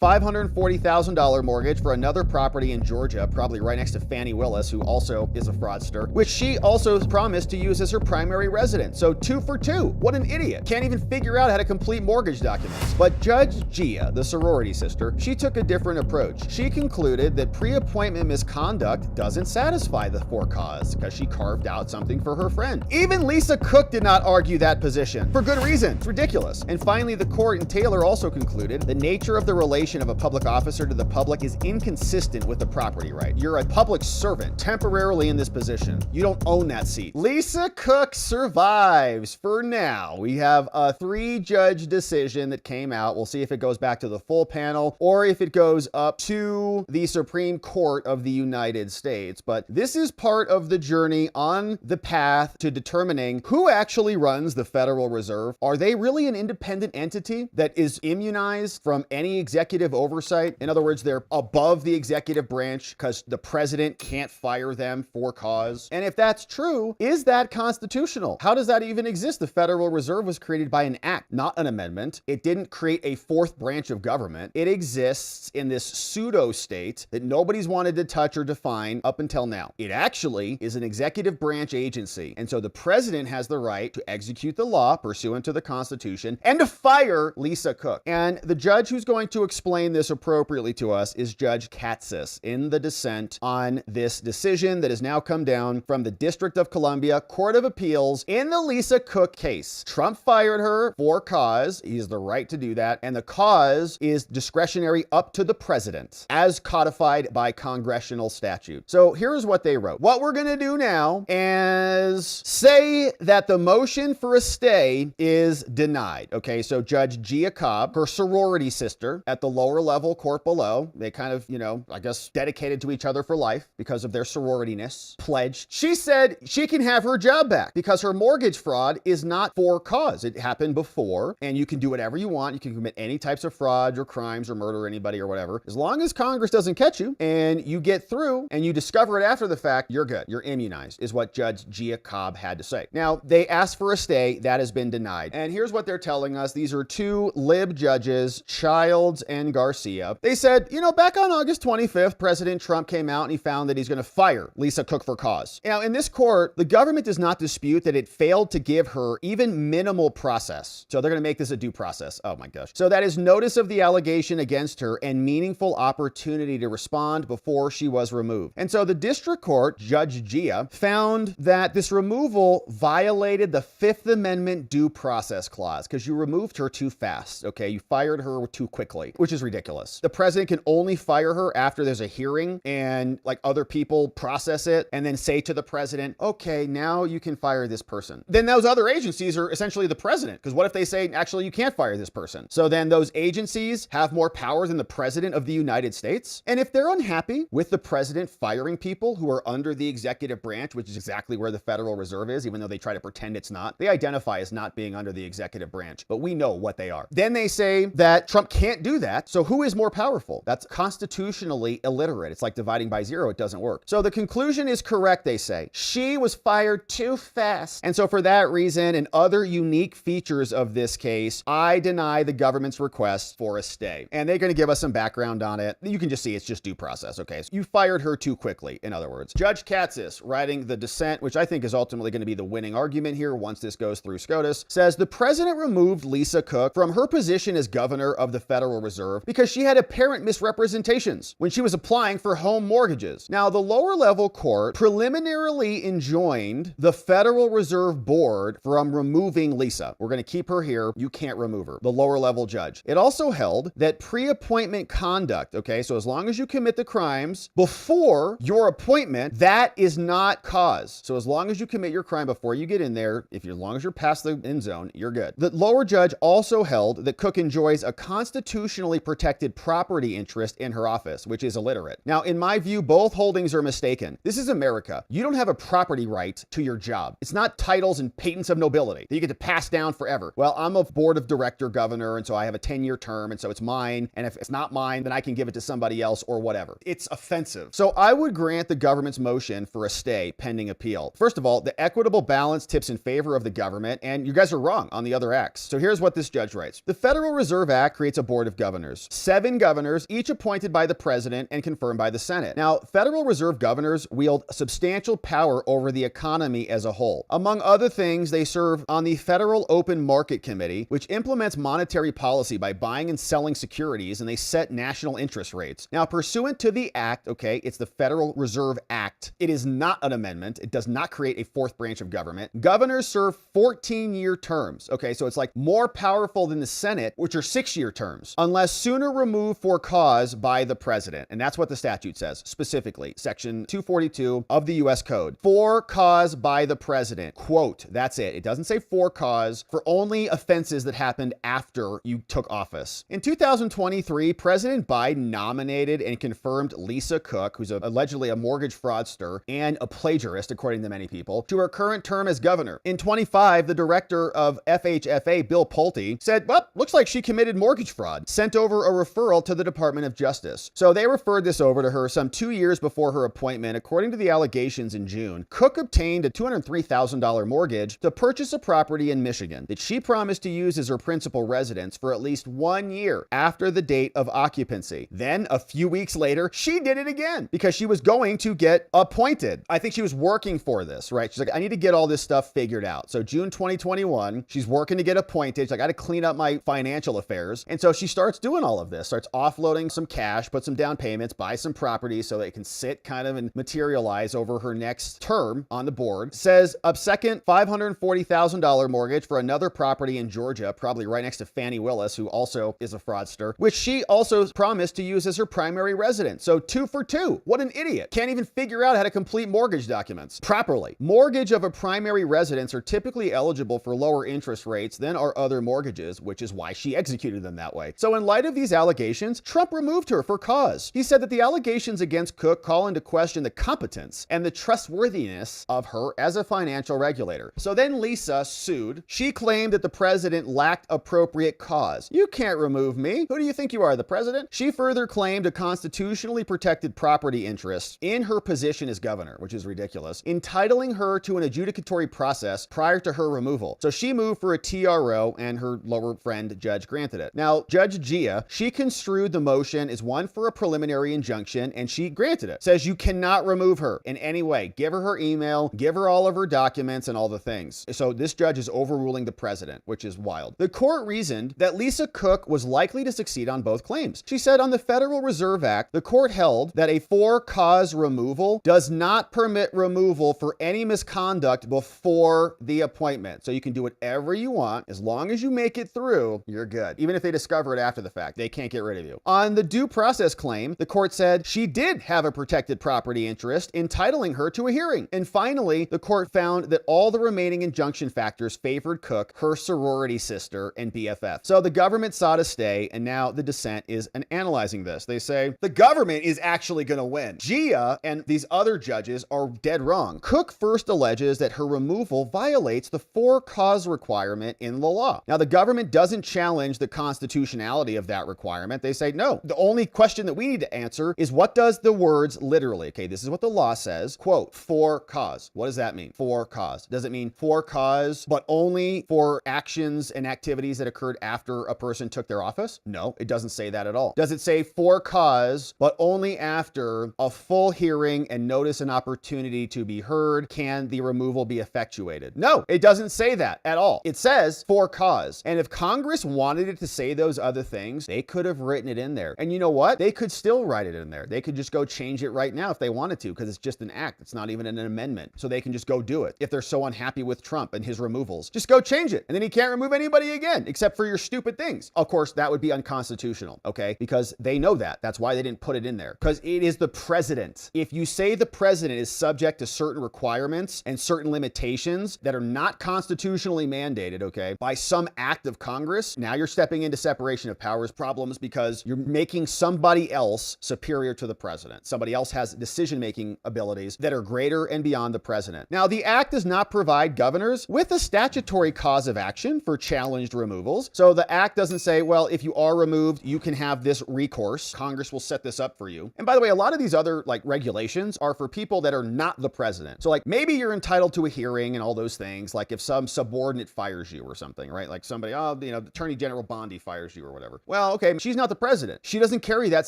$540,000 mortgage for another property in Georgia, probably right next to Fannie Willis, who also is a fraudster, which she also promised to use as her primary residence. So 2 for 2. What an idiot. Can't even figure out how to complete mortgage documents. But Judge Gouveia, the sorority sister, she took a different approach. She concluded that pre-appointment misconduct doesn't satisfy the for cause because she carved out something for her friend. Even Lisa Cook did not argue that position. For good reason. It's ridiculous. And finally, the court in Taylor also concluded the nature of the relation of a public officer to the public is inconsistent with the property right. You're a public servant temporarily in this position. You don't own that seat. Lisa Cook survives for now. We have a 3-judge decision that came out. We'll see if it goes back to the full panel or if it goes up to the Supreme Court of the United States. But this is part of the journey on the path to determining who actually runs the Federal Reserve. Are they really an independent entity that is immunized from any executive oversight? In other words, they're above the executive branch because the president can't fire them for cause. And if that's true, is that constitutional? How does that even exist? The Federal Reserve was created by an act, not an amendment. It didn't create a 4th branch of government. It exists in this pseudo state that nobody's wanted to touch or define up until now. It actually is an executive branch agency. And so the president has the right to execute the law pursuant to the Constitution and to fire Lisa Cook. And the judge who's going to explain this appropriately to us is Judge Katsas in the dissent on this decision that has now come down from the District of Columbia Court of Appeals in the Lisa Cook case. Trump fired her for cause. He has the right to do that. And the cause is discretionary up to the president as codified by congressional statute. So here's what they wrote. What we're going to do now is say that the motion for a stay is denied. Okay, so Judge Gouveia, her sorority sister at the lower level court below, they kind of, I guess dedicated to each other for life because of their sororityness, pledged. She said she can have her job back because her mortgage fraud is not for cause. It happened before and you can do whatever you want. You can commit any types of frauds or crimes or murder anybody or whatever. As long as Congress doesn't catch you and you get through and you discover it after the fact, you're good. You're immunized is what Judge Gouveia had to say. Now, they asked for a stay. That has been denied. And here's what they're telling us. These are 2 lib judges, Childs and Garcia. They said, back on August 25th, President Trump came out and he found that he's going to fire Lisa Cook for cause. Now, in this court, the government does not dispute that it failed to give her even minimal process. So they're going to make this a due process. Oh my gosh. So that is notice of the allegation against her and meaningful opportunity to respond before she was removed. And so the district court, Judge Gouveia, found that this removal violated the 5th Amendment due process clause because you removed her too fast. Okay. You fired her too quickly, which is ridiculous. The president can only fire her after there's a hearing and like other people process it and then say to the president, okay, now you can fire this person. Then those other agencies are essentially the president. Because what if they say, actually, you can't fire this person? So then those agencies have more power than the president of the United States. And if they're unhappy with the president firing people who are under the executive branch, which is exactly where the Federal Reserve is, even though they try to pretend it's not, they identify as not being under the executive branch, but we know what they are. Then they say that Trump can't do that. So who is more powerful? That's constitutionally illiterate. It's like dividing by 0. It doesn't work. So the conclusion is correct, they say. She was fired too fast. And so for that reason and other unique features of this case, I deny the government's request for a stay. And they're going to give us some background on it. You can just see it's just due process. Okay. So you fired her too quickly, in other words. Judge Katsas, writing the dissent, which I think is ultimately going to be the winning argument here once this goes through SCOTUS, says the president removed Lisa Cook from her position as governor of the Federal Reserve because she had apparent misrepresentations when she was applying for home mortgages. Now, the lower level court preliminarily enjoined the Federal Reserve Board from removing Lisa. We're going to keep her here. You can't remove her. The lower level judge. It also held that pre-appointment conduct, okay, so as long as you commit the crimes before your appointment, that is not cause. So as long as you commit your crime before you get in there, as long as you're past the end zone, you're good. The lower judge also held that Cook enjoys a constitutionally protected property interest in her office, which is illiterate. Now, in my view, both holdings are mistaken. This is America. You don't have a property right to your job. It's not titles and patents of nobility that you get to pass down forever. Well, I'm a board of director governor, and so I have a 10-year term, and so it's mine. And if it's not mine, then I can give it to somebody else or whatever. It's offensive. So I would grant the government's motion for a stay pending appeal. First of all, the equitable balance tips in favor of the government, and you guys are wrong on the other acts. So here's what this judge writes. The Federal Reserve Act creates a board of governors. governors. 7 governors, each appointed by the president and confirmed by the Senate. Now, Federal Reserve governors wield substantial power over the economy as a whole. Among other things, they serve on the Federal Open Market Committee, which implements monetary policy by buying and selling securities, and they set national interest rates. Now, pursuant to the act, okay, it's the Federal Reserve Act. It is not an amendment. It does not create a fourth branch of government. Governors serve 14-year terms. Okay, so it's like more powerful than the Senate, which are 6-year terms, unless sooner removed for cause by the president. And that's what the statute says, specifically, section 242 of the U.S. Code. For cause by the president. Quote, that's it. It doesn't say for cause for only offenses that happened after you took office. In 2023, President Biden nominated and confirmed Lisa Cook, who's allegedly a mortgage fraudster and a plagiarist, according to many people, to her current term as governor. In 25, the director of FHFA, Bill Pulte, said, well, looks like she committed mortgage fraud, sent over a referral to the Department of Justice. So they referred this over to her some 2 years before her appointment. According to the allegations in June, Cook obtained a $203,000 mortgage to purchase a property in Michigan that she promised to use as her principal residence for at least 1 year after the date of occupancy. Then a few weeks later, she did it again because she was going to get appointed. I think she was working for this, right? She's like, I need to get all this stuff figured out. So June 2021, she's working to get appointed. She's like, I got to clean up my financial affairs. And so she starts doing all of this, starts offloading some cash, put some down payments, buy some property so that it can sit kind of and materialize over her next term on the board. Says a second $540,000 mortgage for another property in Georgia, probably right next to Fannie Willis, who also is a fraudster, which she also promised to use as her primary residence. So 2 for 2. What an idiot. Can't even figure out how to complete mortgage documents properly. Mortgage of a primary residence are typically eligible for lower interest rates than are other mortgages, which is why she executed them that way. So in light of these allegations, Trump removed her for cause. He said that the allegations against Cook call into question the competence and the trustworthiness of her as a financial regulator. So then Lisa sued. She claimed that the president lacked appropriate cause. You can't remove me. Who do you think you are, the president? She further claimed a constitutionally protected property interest in her position as governor, which is ridiculous, entitling her to an adjudicatory process prior to her removal. So she moved for a TRO and her lower friend judge granted it. Now, Judge Gouveia, she construed the motion as one for a preliminary injunction and she granted it. Says you cannot remove her in any way. Give her email, give her all of her documents and all the things. So this judge is overruling the president, which is wild. The court reasoned that Lisa Cook was likely to succeed on both claims. She said on the Federal Reserve Act, the court held that a for-cause removal does not permit removal for any misconduct before the appointment. So you can do whatever you want. As long as you make it through, you're good. Even if they discover it after the fact, they can't get rid of you. On the due process claim, the court said she did have a protected property interest, entitling her to a hearing. And finally, the court found that all the remaining injunction factors favored Cook, her sorority sister, and BFF. So the government sought a stay, and now the dissent is analyzing this. They say the government is actually going to win. Gouveia and these other judges are dead wrong. Cook first alleges that her removal violates the for-cause requirement in the law. Now, the government doesn't challenge the constitutionality of that requirement. They say, no, the only question that we need to answer is what does the words literally, okay, this is what the law says, quote, for cause. What does that mean? For cause. Does it mean for cause, but only for actions and activities that occurred after a person took their office? No, it doesn't say that at all. Does it say for cause, but only after a full hearing and notice and opportunity to be heard can the removal be effectuated? No, it doesn't say that at all. It says for cause. And if Congress wanted it to say those other things, they could have written it in there. And you know what? They could still write it in there. They could just go change it right now if they wanted to, because it's just an act. It's not even an amendment. So they can just go do it. If they're so unhappy with Trump and his removals, just go change it. And then he can't remove anybody again, except for your stupid things. Of course, that would be unconstitutional, okay? Because they know that. That's why they didn't put it in there, because it is the president. If you say the president is subject to certain requirements and certain limitations that are not constitutionally mandated, okay, by some act of Congress, now you're stepping into separation of powers problems because you're making somebody else superior to the president. Somebody else has decision-making abilities that are greater and beyond the president. Now, the act does not provide governors with a statutory cause of action for challenged removals. So the act doesn't say, well, if you are removed, you can have this recourse. Congress will set this up for you. And by the way, a lot of these other regulations are for people that are not the president. So maybe you're entitled to a hearing and all those things. Like if some subordinate fires you or something, right? Like somebody, Attorney General Bondi fires you or whatever. Well, well, okay, she's not the president. She doesn't carry that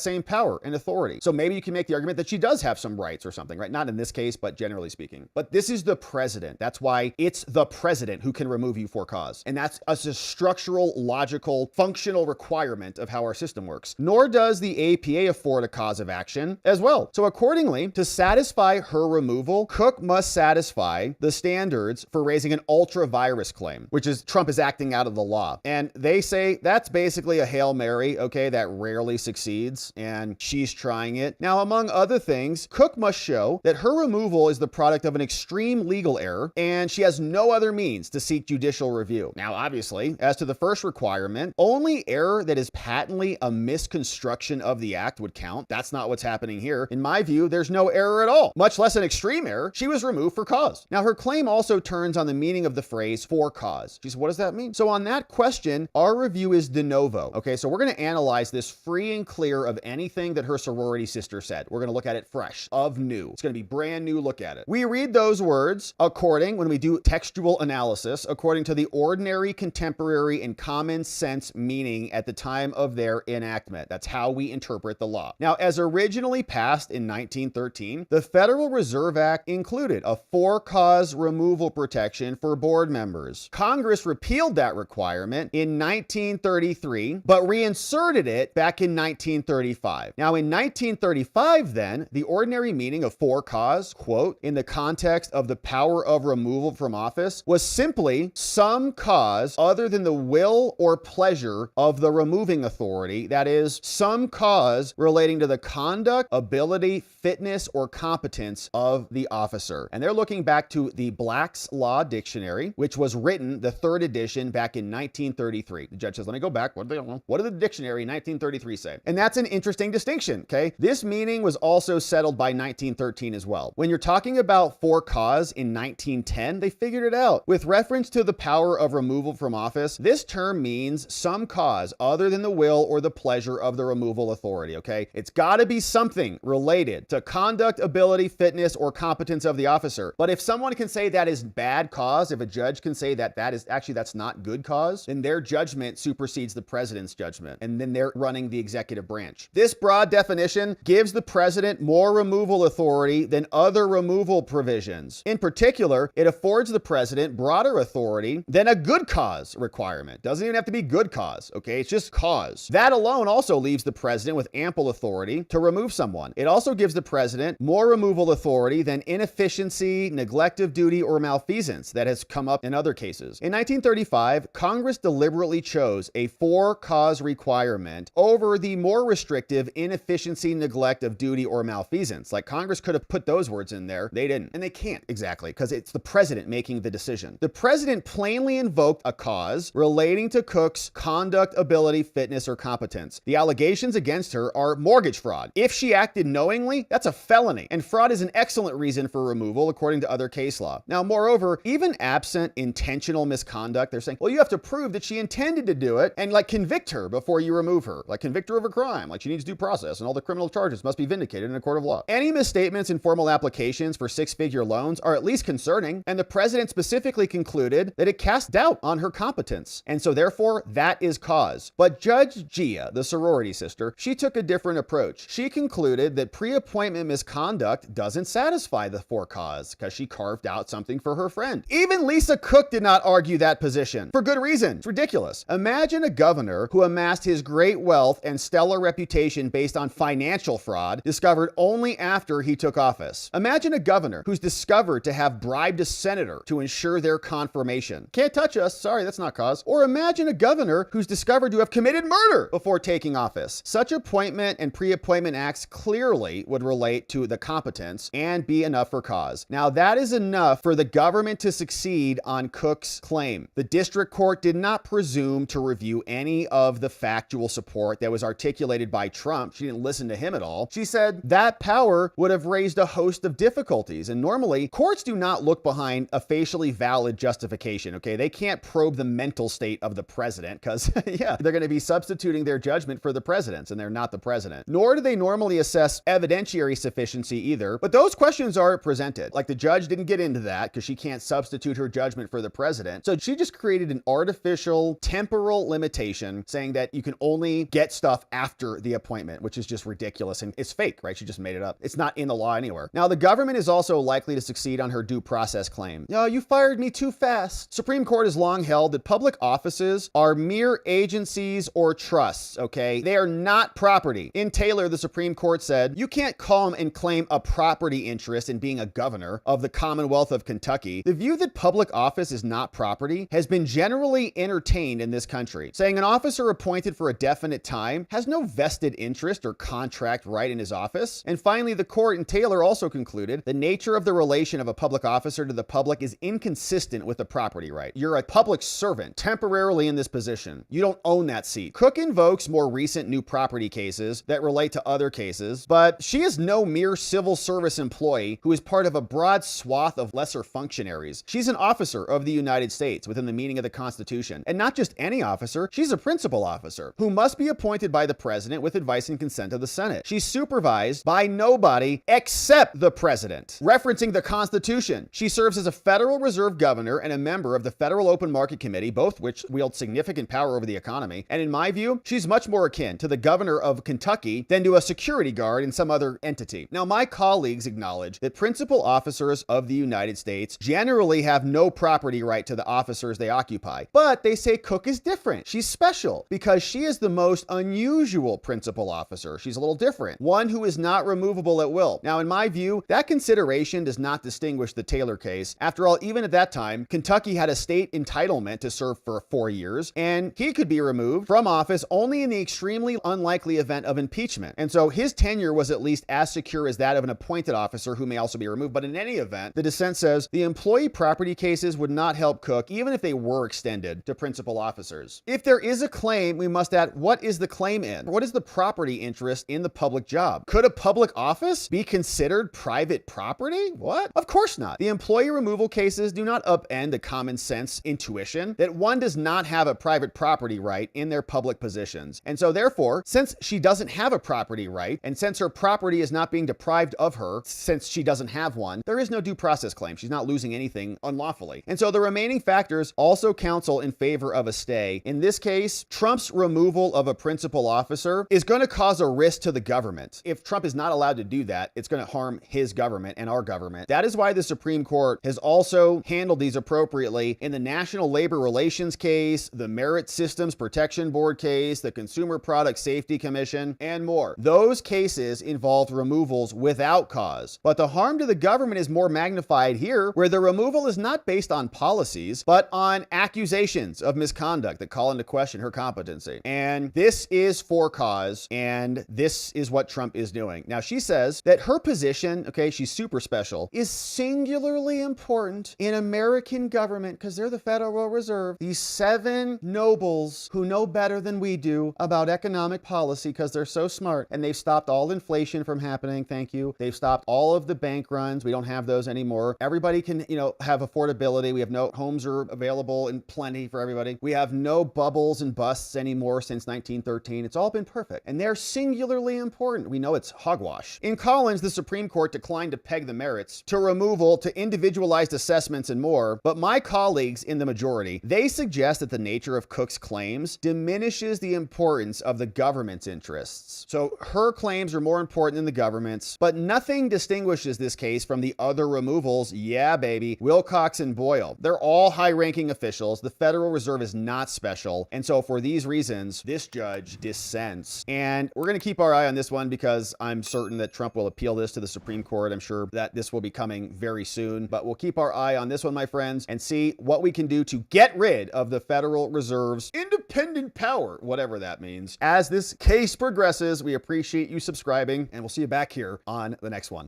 same power and authority. So maybe you can make the argument that she does have some rights or something, right? Not in this case, but generally speaking. But this is the president. That's why it's the president who can remove you for cause. And that's a structural, logical, functional requirement of how our system works. Nor does the APA afford a cause of action as well. So accordingly, to satisfy her removal, Cook must satisfy the standards for raising an ultra-virus claim, which is Trump is acting out of the law. And they say that's basically a Hail Mary, okay, that rarely succeeds, and she's trying it. Now, among other things, Cook must show that her removal is the product of an extreme legal error, and she has no other means to seek judicial review. Now, obviously, as to the first requirement, only error that is patently a misconstruction of the act would count. That's not what's happening here. In my view, there's no error at all, much less an extreme error. She was removed for cause. Now, her claim also turns on the meaning of the phrase for cause. She said, what does that mean? So on that question, our review is de novo. Okay, so we're going to analyze this free and clear of anything that her sorority sister said. We're going to look at it fresh, of new. It's going to be brand new look at it. We read those words when we do textual analysis, according to the ordinary, contemporary, and common sense meaning at the time of their enactment. That's how we interpret the law. Now, as originally passed in 1913, the Federal Reserve Act included a for-cause removal protection for board members. Congress repealed that requirement in 1933, but reinserted it back in 1935. Now, in 1935, then, the ordinary meaning of for cause, quote, in the context of the power of removal from office, was simply some cause other than the will or pleasure of the removing authority, that is, some cause relating to the conduct, ability, fitness, or competence of the officer. And they're looking back to the Black's Law Dictionary, which was written, the third edition, back in 1933. The judge says, let me go back. What did the dictionary in 1933 say? And that's an interesting distinction, okay? This meaning was also settled by 1913 as well. When you're talking about for cause in 1910, they figured it out. With reference to the power of removal from office, this term means some cause other than the will or the pleasure of the removal authority, okay? It's got to be something related to conduct, ability, fitness, or competence of the officer. But if someone can say that is bad cause, if a judge can say that that's not good cause, then their judgment supersedes the president's judgment, and then they're running the executive branch. This broad definition gives the president more removal authority than other removal provisions. In particular, it affords the president broader authority than a good cause requirement. Doesn't even have to be good cause, okay? It's just cause. That alone also leaves the president with ample authority to remove someone. It also gives the president more removal authority than inefficiency, neglect of duty, or malfeasance that has come up in other cases. In 1935, Congress deliberately chose a for-cause requirement over the more restrictive inefficiency, neglect of duty, or malfeasance. Like, Congress could have put those words in there. They didn't. And they can't exactly, because it's the president making the decision. The president plainly invoked a cause relating to Cook's conduct, ability, fitness, or competence. The allegations against her are mortgage fraud. If she acted knowingly, that's a felony. And fraud is an excellent reason for removal, according to other case law. Now, moreover, even absent intentional misconduct, they're saying, well, you have to prove that she intended to do it and convict her before you remove her. Convict her of a crime. She needs due process, and all the criminal charges must be vindicated in a court of law. Any misstatements in formal applications for six-figure loans are at least concerning, and the president specifically concluded that it cast doubt on her competence. And so therefore, that is cause. But Judge Gouveia, the sorority sister, she took a different approach. She concluded that pre-appointment misconduct doesn't satisfy the for cause because she carved out something for her friend. Even Lisa Cook did not argue that position for good reason. It's ridiculous. Imagine a governor who amassed his great wealth and stellar reputation based on financial fraud discovered only after he took office. Imagine a governor who's discovered to have bribed a senator to ensure their confirmation. Can't touch us. Sorry, that's not cause. Or imagine a governor who's discovered to have committed murder before taking office. Such appointment and pre-appointment acts clearly would relate to the competence and be enough for cause. Now, that is enough for the government to succeed on Cook's claim. The district court did not presume to review any of the factual support that was articulated by Trump. She didn't listen to him at all. She said that power would have raised a host of difficulties. And normally, courts do not look behind a facially valid justification, okay? They can't probe the mental state of the president because, yeah, they're going to be substituting their judgment for the president's, and they're not the president. Nor do they normally assess evidentiary sufficiency either, but those questions are presented. The judge didn't get into that because she can't substitute her judgment for the president. So she just created an artificial temporal limitation saying that that you can only get stuff after the appointment, which is just ridiculous and it's fake, right? She just made it up. It's not in the law anywhere. Now, the government is also likely to succeed on her due process claim. No, you fired me too fast. Supreme Court has long held that public offices are mere agencies or trusts, okay? They are not property. In Taylor, the Supreme Court said, you can't come and claim a property interest in being a governor of the Commonwealth of Kentucky. The view that public office is not property has been generally entertained in this country, saying an officer appointed for a definite time has no vested interest or contract right in his office. And finally, the court in Taylor also concluded the nature of the relation of a public officer to the public is inconsistent with the property right. You're a public servant temporarily in this position. You don't own that seat. Cook invokes more recent new property cases that relate to other cases, but she is no mere civil service employee who is part of a broad swath of lesser functionaries. She's an officer of the United States within the meaning of the Constitution, and not just any officer. She's a principal officer who must be appointed by the president with advice and consent of the Senate. She's supervised by nobody except the president. Referencing the Constitution, she serves as a Federal Reserve governor and a member of the Federal Open Market Committee, both which wield significant power over the economy. And in my view, she's much more akin to the governor of Kentucky than to a security guard in some other entity. Now, my colleagues acknowledge that principal officers of the United States generally have no property right to the officers they occupy, but they say Cook is different. She's special because she is the most unusual principal officer. She's a little different, one who is not removable at will. Now, in my view, that consideration does not distinguish the Taylor case. After all, even at that time, Kentucky had a state entitlement to serve for 4 years, and he could be removed from office only in the extremely unlikely event of impeachment. And so his tenure was at least as secure as that of an appointed officer who may also be removed. But in any event, the dissent says the employee property cases would not help Cook, even if they were extended to principal officers. If there is a claim, we must add, what is the claim in? What is the property interest in the public job? Could a public office be considered private property? What? Of course not. The employee removal cases do not upend the common sense intuition that one does not have a private property right in their public positions. And so therefore, since she doesn't have a property right, and since her property is not being deprived of her, since she doesn't have one, there is no due process claim. She's not losing anything unlawfully. And so the remaining factors also counsel in favor of a stay. In this case, Trump's removal of a principal officer is going to cause a risk to the government. If Trump is not allowed to do that, it's going to harm his government and our government. That is why the Supreme Court has also handled these appropriately in the National Labor Relations case, the Merit Systems Protection Board case, the Consumer Product Safety Commission, and more. Those cases involved removals without cause. But the harm to the government is more magnified here, where the removal is not based on policies, but on accusations of misconduct that call into question her competency. And this is for cause, and this is what Trump is doing. Now, she says that her position, okay, she's super special, is singularly important in American government because they're the Federal Reserve. These 7 nobles who know better than we do about economic policy because they're so smart, and they've stopped all inflation from happening. Thank you. They've stopped all of the bank runs. We don't have those anymore. Everybody can, have affordability. We have no homes are available in plenty for everybody. We have no bubbles and busts anymore since 1913. It's all been perfect. And they're singularly important. We know it's hogwash. In Collins, the Supreme Court declined to peg the merits to removal, to individualized assessments and more. But my colleagues in the majority, they suggest that the nature of Cook's claims diminishes the importance of the government's interests. So her claims are more important than the government's, but nothing distinguishes this case from the other removals. Yeah, baby. Wilcox and Boyle. They're all high-ranking officials. The Federal Reserve is not special. And so for these reasons, this judge dissents. And we're going to keep our eye on this one because I'm certain that Trump will appeal this to the Supreme Court. I'm sure that this will be coming very soon, but we'll keep our eye on this one, my friends, and see what we can do to get rid of the Federal Reserve's independent power, whatever that means. As this case progresses, we appreciate you subscribing, and we'll see you back here on the next one.